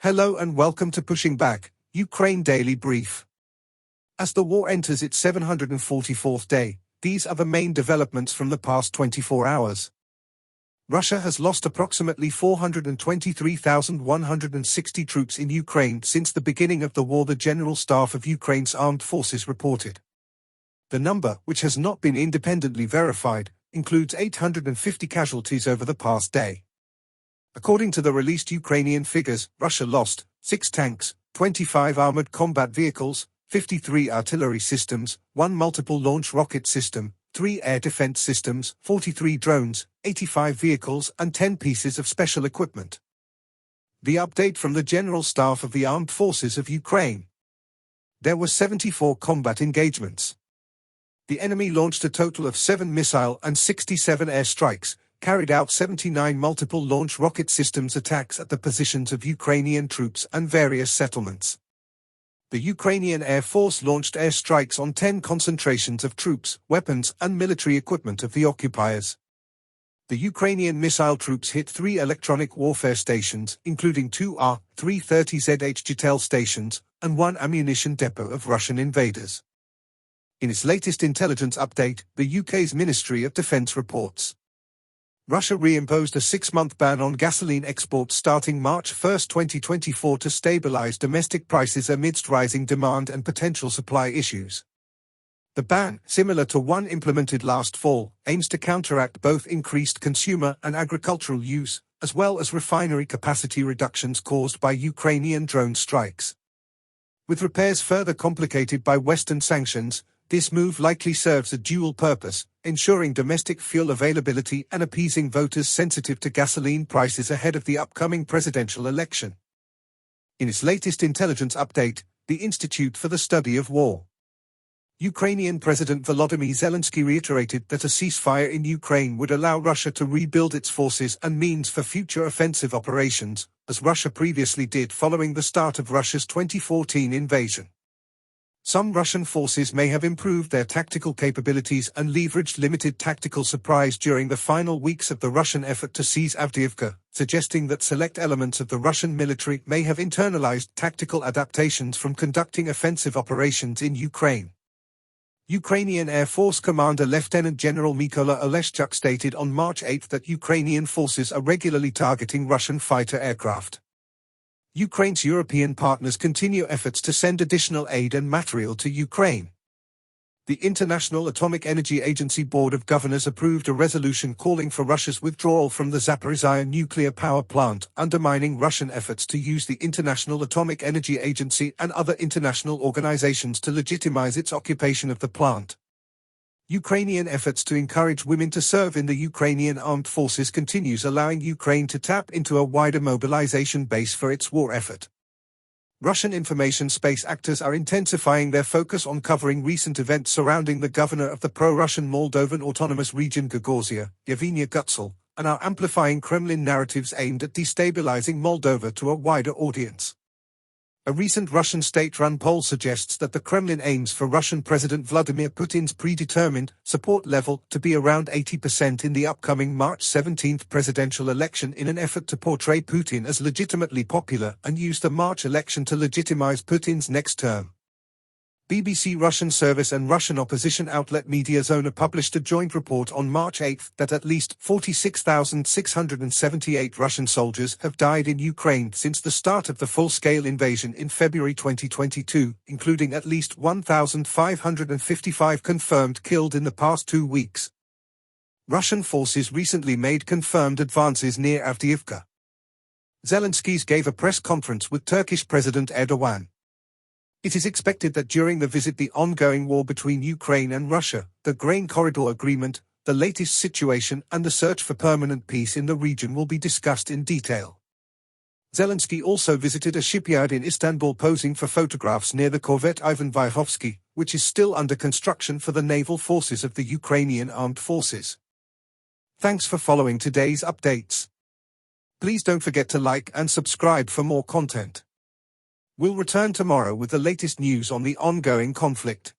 Hello and welcome to Pushing Back, Ukraine Daily Brief. As the war enters its 744th day, these are the main developments from the past 24 hours. Russia has lost approximately 423,160 troops in Ukraine since the beginning of the war, the General Staff of Ukraine's armed forces reported. The number, which has not been independently verified, includes 850 casualties over the past day. According to the released Ukrainian figures, Russia lost 6 tanks, 25 armored combat vehicles, 53 artillery systems, 1 multiple launch rocket system, 3 air defense systems, 43 drones, 85 vehicles and 10 pieces of special equipment. The update from the General Staff of the Armed Forces of Ukraine. There were 74 combat engagements. The enemy launched a total of 7 missile and 67 air strikes, carried out 79 multiple launch rocket systems attacks at the positions of Ukrainian troops and various settlements. The Ukrainian Air Force launched air strikes on 10 concentrations of troops, weapons and military equipment of the occupiers. The Ukrainian missile troops hit 3 electronic warfare stations, including 2 R-330ZH stations, and 1 ammunition depot of Russian invaders. In its latest intelligence update, the UK's Ministry of Defence reports Russia reimposed a 6-month ban on gasoline exports starting March 1, 2024 to stabilize domestic prices amidst rising demand and potential supply issues. The ban, similar to one implemented last fall, aims to counteract both increased consumer and agricultural use, as well as refinery capacity reductions caused by Ukrainian drone strikes. With repairs further complicated by Western sanctions, this move likely serves a dual purpose, ensuring domestic fuel availability and appeasing voters sensitive to gasoline prices ahead of the upcoming presidential election. In its latest intelligence update, the Institute for the Study of War. Ukrainian President Volodymyr Zelenskyy reiterated that a ceasefire in Ukraine would allow Russia to rebuild its forces and means for future offensive operations, as Russia previously did following the start of Russia's 2014 invasion. Some Russian forces may have improved their tactical capabilities and leveraged limited tactical surprise during the final weeks of the Russian effort to seize Avdiivka, suggesting that select elements of the Russian military may have internalized tactical adaptations from conducting offensive operations in Ukraine. Ukrainian Air Force Commander Lieutenant General Mykola Oleshchuk stated on March 8 that Ukrainian forces are regularly targeting Russian fighter aircraft. Ukraine's European partners continue efforts to send additional aid and material to Ukraine. The International Atomic Energy Agency Board of Governors approved a resolution calling for Russia's withdrawal from the Zaporizhzhia nuclear power plant, undermining Russian efforts to use the International Atomic Energy Agency and other international organizations to legitimize its occupation of the plant. Ukrainian efforts to encourage women to serve in the Ukrainian armed forces continues, allowing Ukraine to tap into a wider mobilization base for its war effort. Russian information space actors are intensifying their focus on covering recent events surrounding the governor of the pro-Russian Moldovan Autonomous Region Gagauzia, Yevgeny Gutsel, and are amplifying Kremlin narratives aimed at destabilizing Moldova to a wider audience. A recent Russian state-run poll suggests that the Kremlin aims for Russian President Vladimir Putin's predetermined support level to be around 80% in the upcoming March 17 presidential election, in an effort to portray Putin as legitimately popular and use the March election to legitimize Putin's next term. BBC Russian service and Russian opposition outlet Media Zona published a joint report on March 8 that at least 46,678 Russian soldiers have died in Ukraine since the start of the full-scale invasion in February 2022, including at least 1,555 confirmed killed in the past 2 weeks. Russian forces recently made confirmed advances near Avdiivka. Zelenskyy gave a press conference with Turkish President Erdogan. It is expected that during the visit the ongoing war between Ukraine and Russia, the grain corridor agreement, the latest situation and the search for permanent peace in the region will be discussed in detail. Zelenskyy also visited a shipyard in Istanbul, posing for photographs near the corvette Ivan Vyhovsky, which is still under construction for the naval forces of the Ukrainian armed forces. Thanks for following today's updates. Please don't forget to like and subscribe for more content. We'll return tomorrow with the latest news on the ongoing conflict.